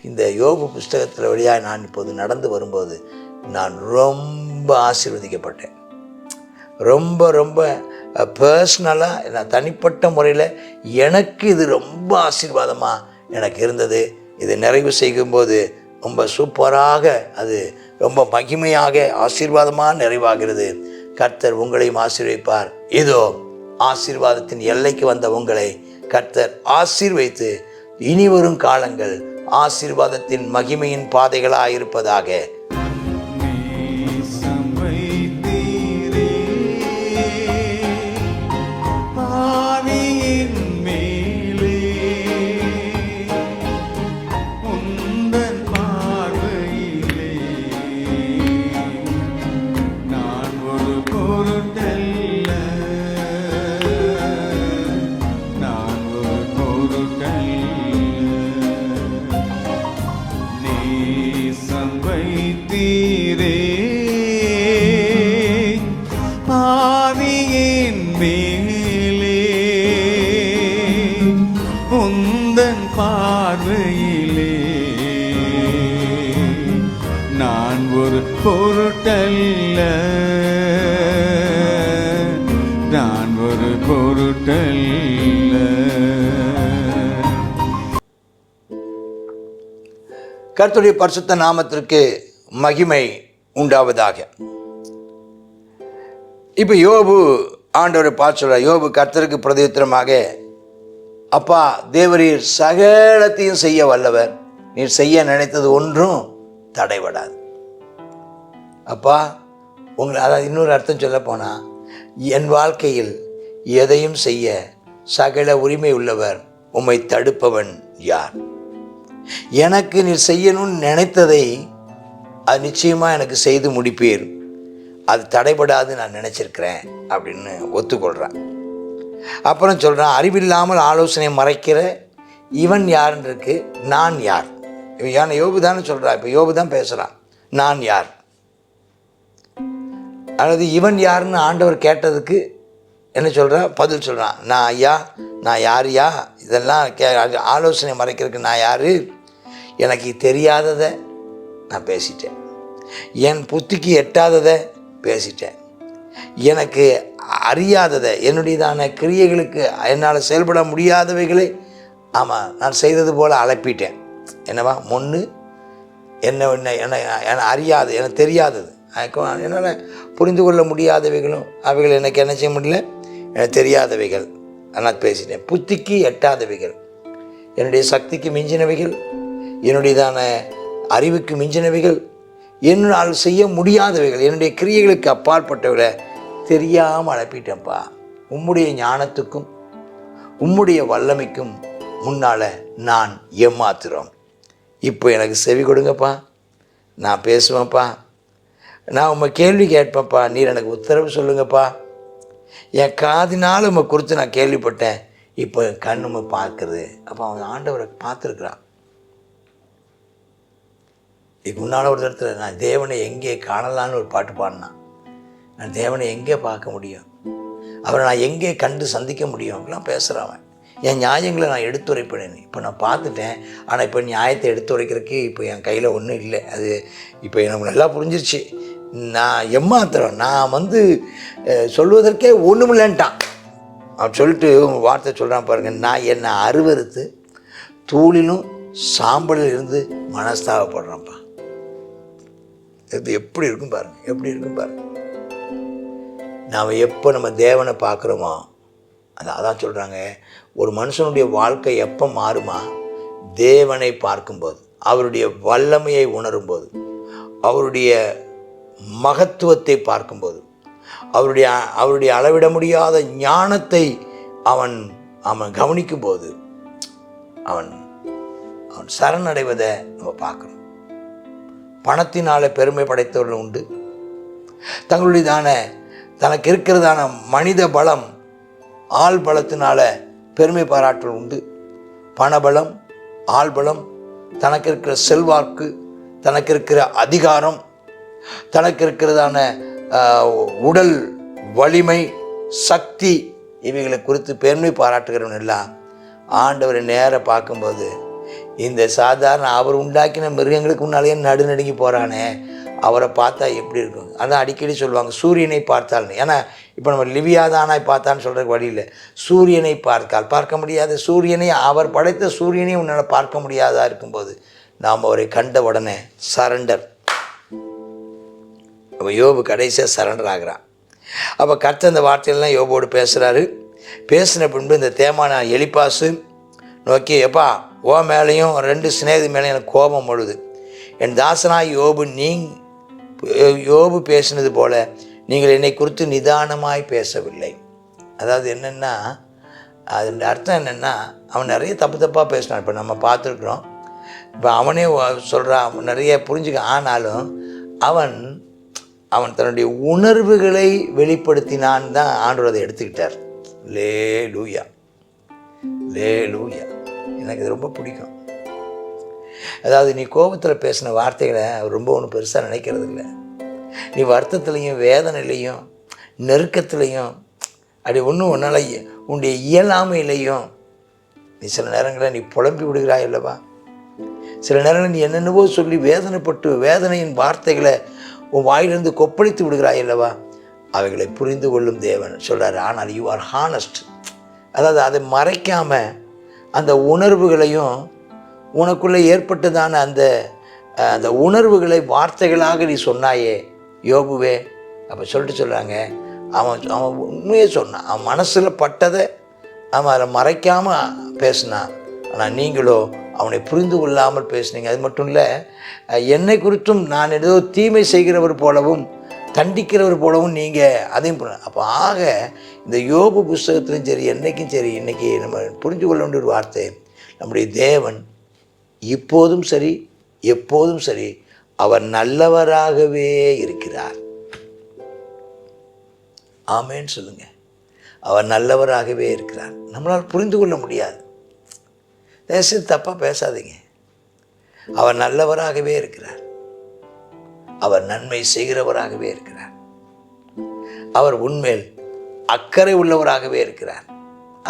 இந்த யோபு புஸ்தகத்தில் வழியாக நான் இப்போது நடந்து வரும்போது நான் ரொம்ப ஆசீர்வதிக்கப்பட்டேன். ரொம்ப ரொம்ப பர்சனலாக நான் தனிப்பட்ட முறையில் எனக்கு இது ரொம்ப ஆசீர்வாதமாக எனக்கு இருந்தது. இது நிறைவு செய்யும்போது ரொம்ப சூப்பராக, அது ரொம்ப மகிமையாக ஆசீர்வாதமாக நிறைவாகிறது. கர்த்தர் உங்களையும் ஆசீர்வதிப்பார். இதோ ஆசீர்வாதத்தின் எல்லைக்கு வந்த உங்களை கர்த்தர் ஆசீர்வதித்து இனி வரும் காலங்கள் ஆசீர்வாதத்தின் மகிமையின் பாதைகளாக இருப்பதாக. பாவியின் மேலே உந்தன் பார்வையிலே நான் ஒரு பொருட்டல்ல, நான் ஒரு பொருட்டல்ல. கர்த்தருடைய பரிசுத்த நாமத்திற்கு மகிமை உண்டாவதாக. இப்போ யோபு ஆண்டவரை பார்த்து சொல்கிறார். யோபு கர்த்தருக்கு பிரதியுத்தரமாக, அப்பா தேவரீர் சகலத்தையும் செய்ய வல்லவர், நீர் செய்ய நினைத்தது ஒன்றும் தடைபடாது. அப்பா உங்களை, அதாவது இன்னொரு அர்த்தம் சொல்ல போனால், என் வாழ்க்கையில் எதையும் செய்ய சகல உரிமை உள்ளவர், உம்மை தடுப்பவன் யார்? எனக்கு நீர் செய்யணும்னு நினைத்ததை அது நிச்சயமாக எனக்கு செய்து முடிப்பீர், அது தடைபடாது நான் நினச்சிருக்கிறேன் அப்படின்னு ஒத்துக்கொள்கிறான். அப்புறம் சொல்கிறான், அறிவில்லாமல் ஆலோசனை மறைக்கிற இவன் யாருன்னு இருக்கு, நான் யார்? இவன் யோபு தானே சொல்கிறான். இப்போ யோபு தான் பேசுகிறான், நான் யார்? அதாவது இவன் யாருன்னு ஆண்டவர் கேட்டதுக்கு என்ன சொல்கிறான்? பதில் சொல்கிறான், நான் ஐயா, நான் யாரையா இதெல்லாம் ஆலோசனை மறைக்கிறதுக்கு நான் யார்? எனக்கு தெரியாததை நான் பேசிட்டேன், என் புத்திக்கு எட்டாததை பேசிட்டேன், எனக்கு அறியாததை, என்னுடையதான கிரியைகளுக்கு என்னால் செயல்பட முடியாதவைகளை நான் செய்தது போல் அழைப்பிட்டேன். என்னவா முன்னு என்ன அறியாது, எனக்கு தெரியாதது, என்னால் புரிந்து கொள்ள முடியாதவைகளும் அவைகள் எனக்கு என்ன செய்ய முடியல, எனக்கு தெரியாதவைகள் நான் பேசிட்டேன். புத்திக்கு எட்டாதவைகள், என்னுடைய சக்திக்கு மிஞ்சினவைகள், என்னுடையதான அறிவுக்கு மிஞ்சினவைகள், என்னால் செய்ய முடியாதவைகள், என்னுடைய கிரியைகளுக்கு அப்பாற்பட்டவர்களை தெரியாமல் அழைப்பிட்டேன்ப்பா. உம்முடைய ஞானத்துக்கும் உம்முடைய வல்லமைக்கும் முன்னால் நான் ஏமாத்துறோம். இப்போ எனக்கு செவி கொடுங்கப்பா, நான் பேசுவேன்ப்பா, நான் உம்மை கேள்வி கேட்பேன்ப்பா, நீர் எனக்கு உத்தரவு சொல்லுங்கப்பா. என் காதினால் உம்மை குறித்து நான் கேள்விப்பட்டேன், இப்போ என் கண் உம்மை பார்க்குறது. அப்போ அவன் ஆண்டவரை பார்த்துருக்குறான். இதுக்கு முன்னால் ஒரு இடத்துல நான் தேவனை எங்கே காணலான்னு ஒரு பாட்டு பாடினான். நான் தேவனை எங்கே பார்க்க முடியும், அவரை நான் எங்கே கண்டு சந்திக்க முடியும் அப்படிலாம் பேசுகிறவன். என் நியாயங்களை நான் எடுத்துரைப்பேன். இப்போ நான் பார்த்துட்டேன், ஆனால் இப்போ நியாயத்தை எடுத்துரைக்கிறதுக்கு இப்போ என் கையில் ஒன்றும் இல்லை. அது இப்போ எனக்கு நல்லா புரிஞ்சிருச்சு. நான் ஏமாத்துறேன், நான் சொல்வதற்கே ஒன்றுமில்லைன்ட்டான். அவன் சொல்லிட்டு வார்த்தை சொல்கிறான் பாருங்கள், நான் என்னை அருவறுத்து தூளிலும் சாம்பலில் இருந்து மனஸ்தாபப்படுறேன்ப்பா. இது எப்படி இருக்கும் பாருங்கள், எப்படி இருக்கும் பாருங்கள். நாம் எப்போ நம்ம தேவனை பார்க்குறோமோ, அதான் சொல்கிறாங்க, ஒரு மனுஷனுடைய வாழ்க்கை எப்போ மாறுமா? தேவனை பார்க்கும்போது, அவருடைய வல்லமையை உணரும்போது, அவருடைய மகத்துவத்தை பார்க்கும்போது, அவருடைய அளவிட முடியாத ஞானத்தை அவன் கவனிக்கும்போது அவன் சரணடைவதை நம்ம பார்க்குறோம். பணத்தினால் பெருமை படைத்தவர்கள் உண்டு, தனக்கு இருக்கிறதான மனித பலம், ஆள் பலத்தினால பெருமை பாராட்டுகள் உண்டு. பணபலம், ஆள் பலம், தனக்கு இருக்கிற செல்வாக்கு, தனக்கு இருக்கிற அதிகாரம், தனக்கு இருக்கிறதான உடல் வலிமை, சக்தி, இவைகளை குறித்து பெருமை பாராட்டுகிறவன் எல்லாம் ஆண்டவரை நேர பார்க்கும்போது இந்த சாதாரண அவர் உண்டாக்கின மிருகங்களுக்கு முன்னாலேயே நடுநடுங்கி போகிறானே, அவரை பார்த்தா எப்படி இருக்கும்? அதான் அடிக்கடி சொல்லுவாங்க, சூரியனை பார்த்தால். ஏன்னா இப்போ நம்ம லிவியாதானாய் பார்த்தான்னு சொல்கிறதுக்கு வழி இல்லை. சூரியனை பார்க்க முடியாத சூரியனை, அவர் படைத்த சூரியனை உன்னால் பார்க்க முடியாதா இருக்கும்போது நாம் அவரை கண்ட உடனே சரண்டர். அப்போ யோபு கடைசியாக சரண்டர் ஆகிறான். அப்போ கர்த்தர் இந்த வார்த்தையெல்லாம் யோபோடு பேசுகிறாரு. பேசின பின்பு இந்த தேமான எலிப்பாசு நோக்கி, எப்பா ஓ மேலேயும் 2 சிநேகிதி மேலேயும் எனக்கு கோபம் முழுது. என் தாசனாய் யோபு பேசினது போல நீங்கள் என்னை குறித்து நிதானமாய் பேசவில்லை. அதாவது என்னென்னா, அதோட அர்த்தம் என்னென்னா, அவன் நிறைய தப்பாக பேசினான். இப்போ நம்ம பார்த்துருக்குறோம். இப்போ அவனே சொல்கிறான், நிறைய புரிஞ்சுக்க. ஆனாலும் அவன் தன்னுடைய உணர்வுகளை வெளிப்படுத்தினான் தான் ஆண்டவர் அதை எடுத்துக்கிட்டார். லேலூயா, லேலூயா. எனக்கு இது ரொம்ப பிடிக்கும். அதாவது நீ கோபத்தில் பேசின வார்த்தைகளை அவர் ரொம்ப ஒன்றும் பெருசாக நினைக்கிறது இல்லை. நீ வருத்தத்துலேயும் வேதனையிலையும் நெருக்கத்துலேயும் அப்படி ஒன்றும் ஒன்றால் உன்னுடைய இயலாமையிலையும் நீ சில நேரங்களில் நீ புலம்பி விடுகிறாய் அல்லவா? சில நேரங்களில் நீ என்னென்னவோ சொல்லி வேதனைப்பட்டு வேதனையின் வார்த்தைகளை உன் வாயிலிருந்து கொப்பளித்து விடுகிறாய் அல்லவா? அவைகளை புரிந்து கொள்ளும் தேவன் சொல்கிறார். ஆனால் யூ ஆர் ஹானஸ்ட். அதாவது அதை மறைக்காமல் அந்த உணர்வுகளையும் உனக்குள்ளே ஏற்பட்டதான அந்த உணர்வுகளை வார்த்தைகளாக நீ சொன்னாயே யோபுவே. அப்போ சொல்கிறாங்க, அவன் உண்மையே சொன்னான். அவன் மனசில் பட்டதை அவன் அதை மறைக்காமல் பேசினான். ஆனால் நீங்களோ அவனை புரிந்து கொள்ளாமல் பேசுனீங்க. அது மட்டும் இல்லை, என்னை குறித்தும் நான் ஏதோ தீமை செய்கிறவர் போலவும் தண்டிக்கிறவர் போலவும் நீங்கள் அதையும் அப்போ ஆக இந்த யோபு புஸ்தகத்திலும் சரி, என்றைக்கும் சரி, இன்றைக்கி நம்ம புரிந்து கொள்ள வேண்டிய ஒரு வார்த்தை, நம்முடைய தேவன் இப்போதும் சரி எப்போதும் சரி அவர் நல்லவராகவே இருக்கிறார். ஆமேன்னு சொல்லுங்க. அவர் நல்லவராகவே இருக்கிறார். நம்மளால் புரிந்து கொள்ள முடியாது. தயவுசெய்து தப்பாக பேசாதீங்க. அவர் நல்லவராகவே இருக்கிறார். அவர் நன்மை செய்கிறவராகவே இருக்கிறார். அவர் உண்மையில் அக்கறை உள்ளவராகவே இருக்கிறார்.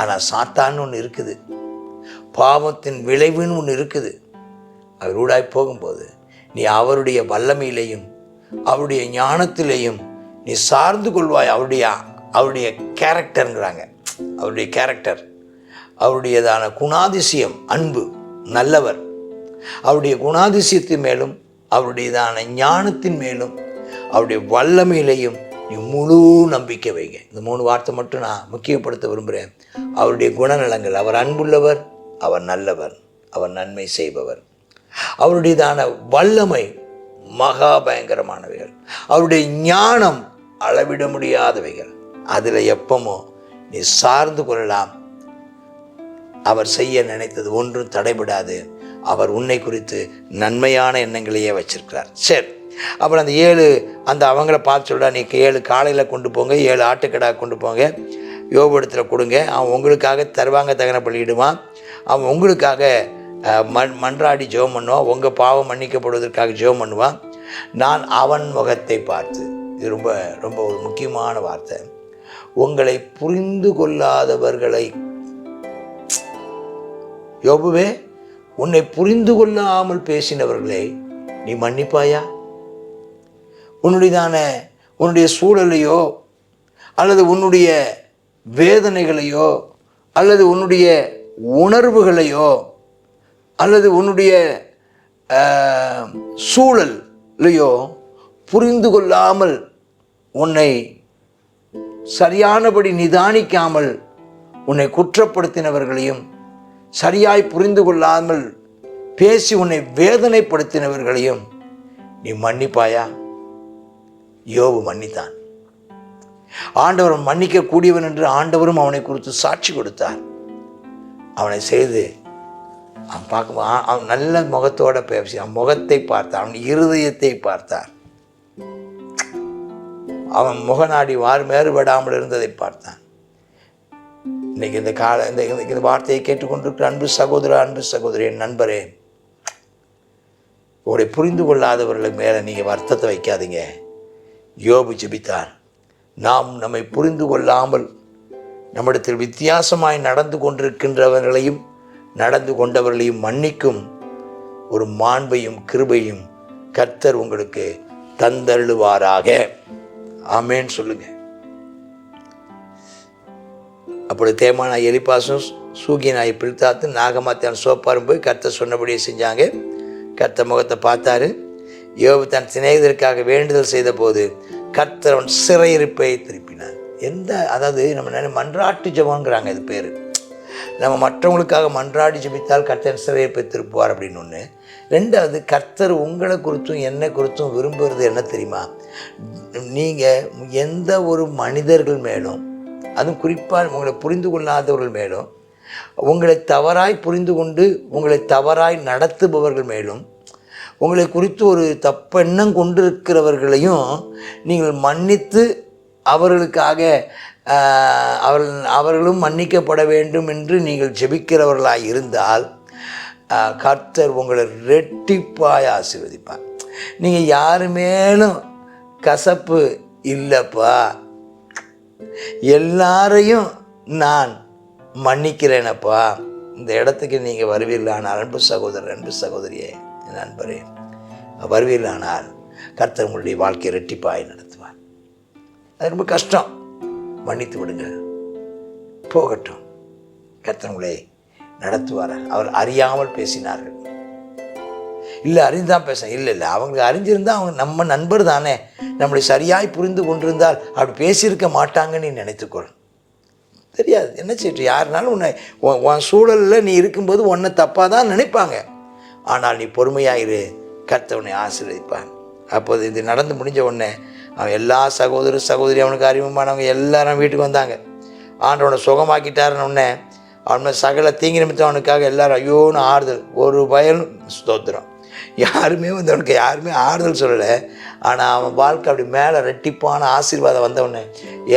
ஆனால் சாத்தான்னு ஒன்று இருக்குது, பாவத்தின் விளைவுன்னு ஒன்று இருக்குது. அவர் ஊடாய் போகும்போது நீ அவருடைய வல்லமையிலையும் அவருடைய ஞானத்திலையும் நீ சார்ந்து கொள்வாய். அவருடைய கேரக்டருங்கிறாங்க. அவருடைய கேரக்டர், அவருடையதான குணாதிசயம், அன்பு, நல்லவர். அவருடைய குணாதிசயத்தின் மேலும் அவருடையதான ஞானத்தின் மேலும் அவருடைய வல்லமையிலையும் நீ முழு நம்பிக்கை வைங்க. இந்த 3 வார்த்தை மட்டும் நான் முக்கியப்படுத்த விரும்புகிறேன். அவருடைய குணநலங்கள், அவர் அன்புள்ளவர், அவர் நல்லவர், அவர் நன்மை செய்பவர். அவருடையதான வல்லமை மகா பயங்கரமானவைகள். அவருடைய ஞானம் அளவிட முடியாதவைகள். அதில் எப்பமோ நீ சார்ந்து கொள்ளலாம். அவர் செய்ய நினைத்தது ஒன்றும் தடைபடாது. அவர் உன்னை குறித்து நன்மையான எண்ணங்களையே வச்சிருக்கிறார். சரி, அப்புறம் அந்த 7 அவங்கள பார்த்து சொல்கிறா, நீ 7 காலையில் கொண்டு போங்க, 7 ஆட்டுக்கடா கொண்டு போங்க, யோபுடத்தில் கொடுங்க. அவன் உங்களுக்காக தருவாங்க தகன பலியிடுவான். அவன் உங்களுக்காக மன்றாடி ஜெபம் பண்ணுவான். உங்கள் பாவம் மன்னிக்கப்படுவதற்காக ஜெபம் பண்ணுவான். நான் அவன் முகத்தை பார்த்து, இது ரொம்ப ரொம்ப ஒரு முக்கியமான வார்த்தை, உங்களை புரிந்து கொள்ளாதவர்களை, யோபுவே உன்னை புரிந்து கொள்ளாமல் பேசினவர்களை நீ மன்னிப்பாயா? உன்னுடைய சூழலையோ அல்லது உன்னுடைய வேதனைகளையோ அல்லது உன்னுடைய உணர்வுகளையோ அல்லது உன்னுடைய சூழலையோ புரிந்து கொள்ளாமல் உன்னை சரியானபடி நிதானிக்காமல் உன்னை குற்றப்படுத்தினவர்களையும் சரியாய் புரிந்து கொள்ளாமல் பேசி உன்னை வேதனைப்படுத்தினவர்களையும் நீ மன்னிப்பாயா? யோபு மன்னித்தான். ஆண்டவர் மன்னிக்க கூடியவன் என்று ஆண்டவரும் அவனை குறித்து சாட்சி கொடுத்தார். அவனை செய்து அவன் பார்க்க, அவன் நல்ல முகத்தோட பேசி அவன் முகத்தை பார்த்தார், அவன் இருதயத்தை பார்த்தார், அவன் முகநாடி மேறுபடாமல் இருந்ததை பார்த்தான். இன்னைக்கு இந்த வார்த்தையை கேட்டுக்கொண்டிருக்கிற அன்பு சகோதரா, அன்பு சகோதரி, என் நண்பரே, உங்களை புரிந்து கொள்ளாதவர்களுக்கு மேலே நீங்கள் வருத்தத்தை வைக்காதீங்க. யோபு ஜெபித்தார். நம்மை புரிந்து கொள்ளாமல் நம்மிடத்தில் வித்தியாசமாய் நடந்து கொண்டிருக்கின்றவர்களையும் நடந்து கொண்டவர்களையும் மன்னிக்கும் ஒரு மாண்பையும் கிருபையும் கர்த்தர் உங்களுக்கு தந்தருளுவாராக. ஆமேன் சொல்லுங்க. அப்படி தேமானாய் எலிப்பாசும் சூகினாய் பில்தாத்து நாகமாத்தியான சோப்பாரும் போய் கர்த்தர் சொன்னபடியே செஞ்சாங்க. கர்த்தர் முகத்தை பார்த்தாரு. யோபு தன் சிநேகிதருக்காக வேண்டுதல் செய்த போது கர்த்தர் அவன் சிறையிருப்பை திருப்பினார். அதாவது நம்ம மன்றாட்டு ஜெபம்ங்கிறாங்க, இது பேர். நம்ம மற்றவங்களுக்காக மன்றாடி ஜெபித்தால் கர்த்தர் சிறையிருப்பை திருப்புவார் அப்படின்னு ஒன்று. ரெண்டாவது, கர்த்தர் உங்களை குறித்தும் என்னை குறித்தும் விரும்புகிறது என்ன தெரியுமா? நீங்கள் எந்த ஒரு மனிதர்கள் மேலும், அதுவும் குறிப்பாக உங்களை புரிந்து கொள்ளாதவர்கள் மேலும், உங்களை தவறாய் புரிந்து கொண்டு உங்களை தவறாய் நடத்துபவர்கள் மேலும், உங்களை குறித்து ஒரு தப்பெண்ணம் கொண்டிருக்கிறவர்களையும் நீங்கள் மன்னித்து அவர்களுக்காக அவர்களும் மன்னிக்கப்பட வேண்டும் என்று நீங்கள் ஜெபிக்கிறவர்களாக இருந்தால் கர்த்தர் உங்களை ரெட்டிப்பாய் ஆசீர்வதிப்பார். நீங்கள் யாரு மேலும் கசப்பு இல்லைப்பா, எல்லாரையும் நான் மன்னிக்கிறேனப்பா, இந்த இடத்துக்கு நீங்கள் வருவீர்களானால், அன்பு சகோதரர், அன்பு சகோதரியே, என் நண்பரே, வருவீர்களானால் கர்த்தர் உங்களுடைய வாழ்க்கையை ரெட்டிப்பாய் நடத்துவார். அது ரொம்ப கஷ்டம். மன்னித்து விடுங்க, போகட்டும், கர்த்தர் உங்களை நடத்துவார். அவர் அறியாமல் பேசினார்கள். இல்லை அறிந்துதான் பேச இல்லை அவங்களுக்கு அறிஞ்சிருந்தால் அவங்க நம்ம நண்பர் தானே, நம்மளை சரியாய் புரிந்து கொண்டிருந்தால் அப்படி பேசியிருக்க மாட்டாங்கன்னு நீ நினைத்துக்கொள். தெரியாது, என்ன செய்ய, யாருனாலும் உன் சூழலில் நீ இருக்கும்போது உன்னை தப்பாக தான் நினைப்பாங்க. ஆனால் நீ பொறுமையாயிரு, கர்த்தர் ஆசீர்வதிப்பான். அப்போது இது நடந்து முடிஞ்ச உடனே அவன் எல்லா சகோதர சகோதரி அவனுக்கு அறிமுகமானவங்க எல்லாரும் வீட்டுக்கு வந்தாங்க. ஆண்டவனை சுகமாக்கிட்டாருன்னு உடனே அவன் சகல தீங்கி நிமித்தம் அவனுக்காக எல்லாரும் ஐயோன்னு ஆறுதல், ஒரு பயனும் ஸ்தோத்திரம். யாருமே அவனுக்கு யாருமே ஆறுதல் சொல்லலை. ஆனால் அவன் வாழ்க்கை அப்படி மேலே ரெட்டிப்பான ஆசீர்வாதம் வந்தவொடனே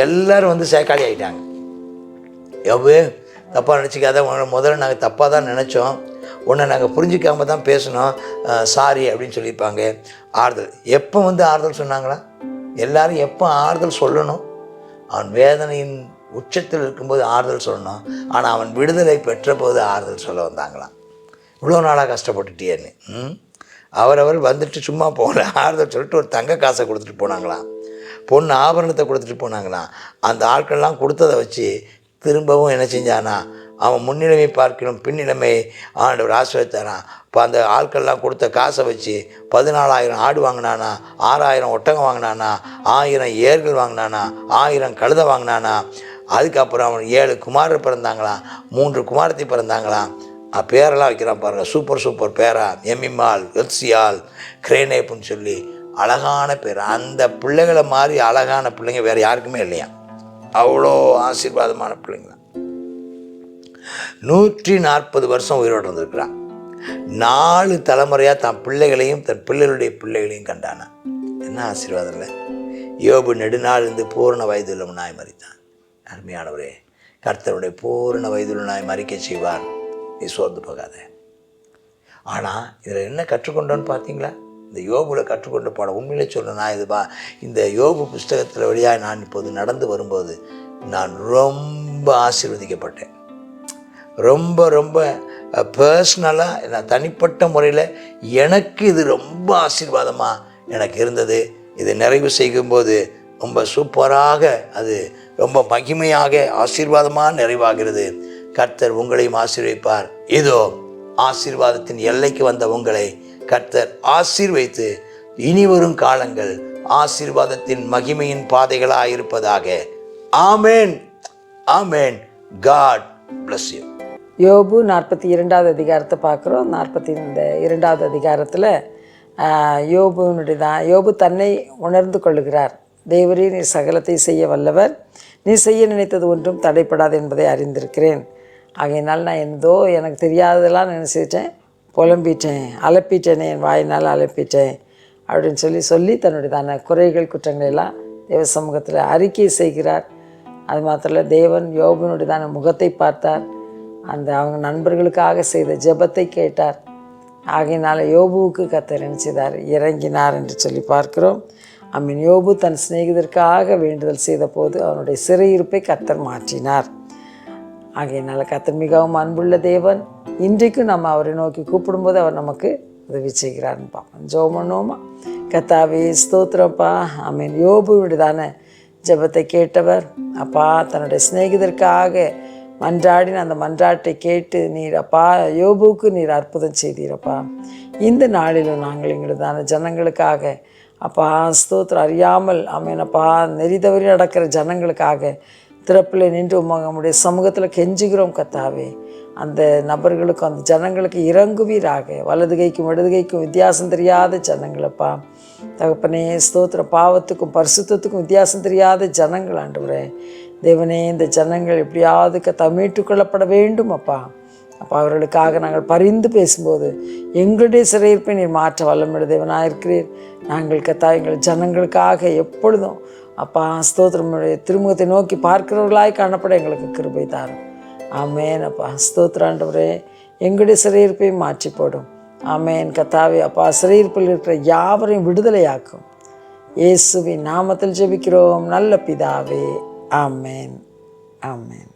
எல்லோரும் சேக்காளி ஆகிட்டாங்க. எவ்வளோ தப்பாக நினச்சிக்காத, முதல்ல நாங்கள் தப்பாக தான் நினச்சோம், உன்னை நாங்கள் புரிஞ்சிக்காம தான் பேசணும், சாரி அப்படின்னு சொல்லியிருப்பாங்க. ஆறுதல் எப்போ ஆறுதல் சொன்னாங்களா? எல்லாரும் எப்போ ஆறுதல் சொல்லணும்? அவன் வேதனையின் உச்சத்தில் இருக்கும்போது ஆறுதல் சொல்லணும். ஆனால் அவன் விடுதலை பெற்ற போது ஆறுதல் சொல்ல வந்தாங்களாம். இவ்வளோ நாளாக கஷ்டப்பட்டுட்டியேன்னு. அவரவர் வந்துட்டு சும்மா போகல, ஆறுதல் சொல்லிட்டு ஒரு தங்க காசை கொடுத்துட்டு போனாங்களாம், பொண்ணு ஆபரணத்தை கொடுத்துட்டு போனாங்களாம். அந்த ஆட்கள்லாம் கொடுத்ததை வச்சு திரும்பவும் என்ன செஞ்சானா, அவன் முன்னிலைமை பார்க்கணும் பின்னிலைமை ஆண்டவர் ஆசீர்வதித்தாரான். இப்போ அந்த ஆட்கள்லாம் கொடுத்த காசை வச்சு 14,000 ஆடு வாங்கினானா, 6,000 ஒட்டகம் வாங்கினானா, 1000 ஏர்கள் வாங்கினானா, 1000 கழுதை வாங்கினானா. அதுக்கப்புறம் அவன் 7 குமாரர் பிறந்தாங்களாம், 3 குமாரத்தி பிறந்தாங்களாம். பேரெல்லாம் வைக்கிறான் பாருங்கள், சூப்பர் சூப்பர் பேரா, எமிமால், எல்சியால், கிரேனேப்புன்னு சொல்லி அழகான பேர். அந்த பிள்ளைகளை மாதிரி அழகான பிள்ளைங்க வேறு யாருக்குமே இல்லையா. அவ்வளோ ஆசீர்வாதமான பிள்ளைங்களாம். 140 வருஷம் உயிரோடு வந்திருக்கிறான். 4 தலைமுறையாக தன் பிள்ளைகளையும் தன் பிள்ளைகளுடைய பிள்ளைகளையும் கண்டானா. என்ன ஆசீர்வாதம் இல்லை? யோபு நெடுநாள் இருந்து பூரண வயதுள்ளவனாய் மரித்தான். அருமையானவரே, கர்த்தருடைய பூரண வயதுள்ளவனாய் மரிக்க செய்வார். நீ சோர்ந்து போகாத. ஆனால் இதில் என்ன கற்றுக்கொண்டோன்னு பார்த்தீங்களா? இந்த யோபுவில் கற்றுக்கொண்டு பாடம் உண்மையிலே சொல்கிறேன். இந்த யோபு புஸ்தகத்தில் வழியாக நான் இப்போது நடந்து வரும்போது நான் ரொம்ப ஆசீர்வதிக்கப்பட்டேன். ரொம்ப ரொம்ப பர்சனலாக நான் தனிப்பட்ட முறையில் எனக்கு இது ரொம்ப ஆசீர்வாதமாக எனக்கு இருந்தது. இது நிறைவு செய்யும்போது ரொம்ப சூப்பராக, அது ரொம்ப மகிமையாக ஆசீர்வாதமாக நிறைவாகிறது. கர்த்தர் உங்களையும் ஆசீர்வதிப்பார். இதோ ஆசீர்வாதத்தின் எல்லைக்கு வந்த உங்களை கர்த்தர் ஆசீர்வதித்து இனி வரும் காலங்கள் ஆசீர்வாதத்தின் மகிமையின் பாதைகளாக இருப்பதாக. ஆமேன், ஆமேன். God bless you. யோபு 42வது அதிகாரத்தை பார்க்குறோம். 42வது அதிகாரத்தில் யோபு தன்னை உணர்ந்து கொள்ளுகிறார். தேவரே, நீ சகலத்தை செய்ய வல்லவர், நீ செய்ய நினைத்தது ஒன்றும் தடைப்படாது என்பதை அறிந்திருக்கிறேன். ஆகையினால் நான் எனக்கு தெரியாததெல்லாம் நினச்சிட்டேன், புலம்பிட்டேன், அலப்பிட்டேனே, என் வாயினால் அலப்பிட்டேன் அப்படின்னு சொல்லி தன்னுடைய குறைகள் குற்றங்களெல்லாம் தேவ சமூகத்தில் அறிக்கை செய்கிறார். அது மாத்திரம் தேவன் யோபுனுடைய முகத்தை பார்த்தார், அவங்க நண்பர்களுக்காக செய்த ஜெபத்தை கேட்டார். ஆகையினால யோபுவுக்கு கர்த்தர் என்ன செய்தார்? இறங்கினார் என்று சொல்லி பார்க்கிறோம். யோபு தன் சிநேகிதருக்காக வேண்டுதல் செய்த போது அவனுடைய சிறையிருப்பை கர்த்தர் மாற்றினார். ஆகையினால கர்த்தர் மிகவும் அன்புள்ள தேவன். இன்றைக்கும் நம்ம அவரை நோக்கி கூப்பிடும்போது அவர் நமக்கு உதவி செய்கிறாருன்னு பார்ப்போம். ஜெபம் பண்ணுவோமா? கர்த்தாவே ஸ்தோத்திரப்பா. ஆமென். யோபுவினுடையதான ஜெபத்தை கேட்டவர் அப்பா, தன்னுடைய சிநேகிதருக்காக மன்றாடின அந்த மன்றாட்டை கேட்டு நீர் அப்பா யோபுவுக்கு நீர் அற்புதம் செய்தீரப்பா. இந்த நாளிலும் நாங்கள் எங்களுதான ஜனங்களுக்காக அப்பா ஸ்தோத்திரம் அறியாமல் ஆமெனப்பா நெறி தவறி நடக்கிற ஜனங்களுக்காக திறப்பில் நின்று உம்முடைய சமூகத்தில் கெஞ்சுகிறோம் கர்த்தாவே. அந்த நபர்களுக்கும் அந்த ஜனங்களுக்கு இறங்குவீராக. வலது கைக்கும் இடது கைக்கும் வித்தியாசம் தெரியாத ஜனங்களப்பா தகப்பனே ஸ்தோத்திரம். பாவத்துக்கும் பரிசுத்தத்துக்கும் வித்தியாசம் தெரியாத ஜனங்கள் ஆண்டவரே தேவனே, இந்த ஜனங்கள் எப்படியாவது மீட்டுக் கொள்ளப்பட வேண்டும் அப்பா. அப்பா அவர்களுக்காக நாங்கள் பரிந்து பேசும்போது எங்களுடைய சிறையிருப்பை நீர் மாற்ற வல்லமுள்ள தேவனாக இருக்கிறீர். நாங்கள் எங்கள் ஜனங்களுக்காக எப்பொழுதும் அப்பா ஸ்தோத்திரமுடைய திருமுகத்தை நோக்கி பார்க்கிறவர்களாய் காணப்பட எங்களுக்கு கிருபை தாரும். ஆமேன் அப்பா ஸ்தோத்திர ஆண்டவரே, எங்களுடைய சிறையிருப்பை மாற்றி போடும். ஆமேன் கர்த்தாவே. அப்பா சிறையிருப்பில் இருக்கிற யாவரையும் விடுதலையாக்கும். இயேசுவின் நாமத்தில் ஜெபிக்கிறோம் நல்ல பிதாவே. ஆமேன். ஆமேன்.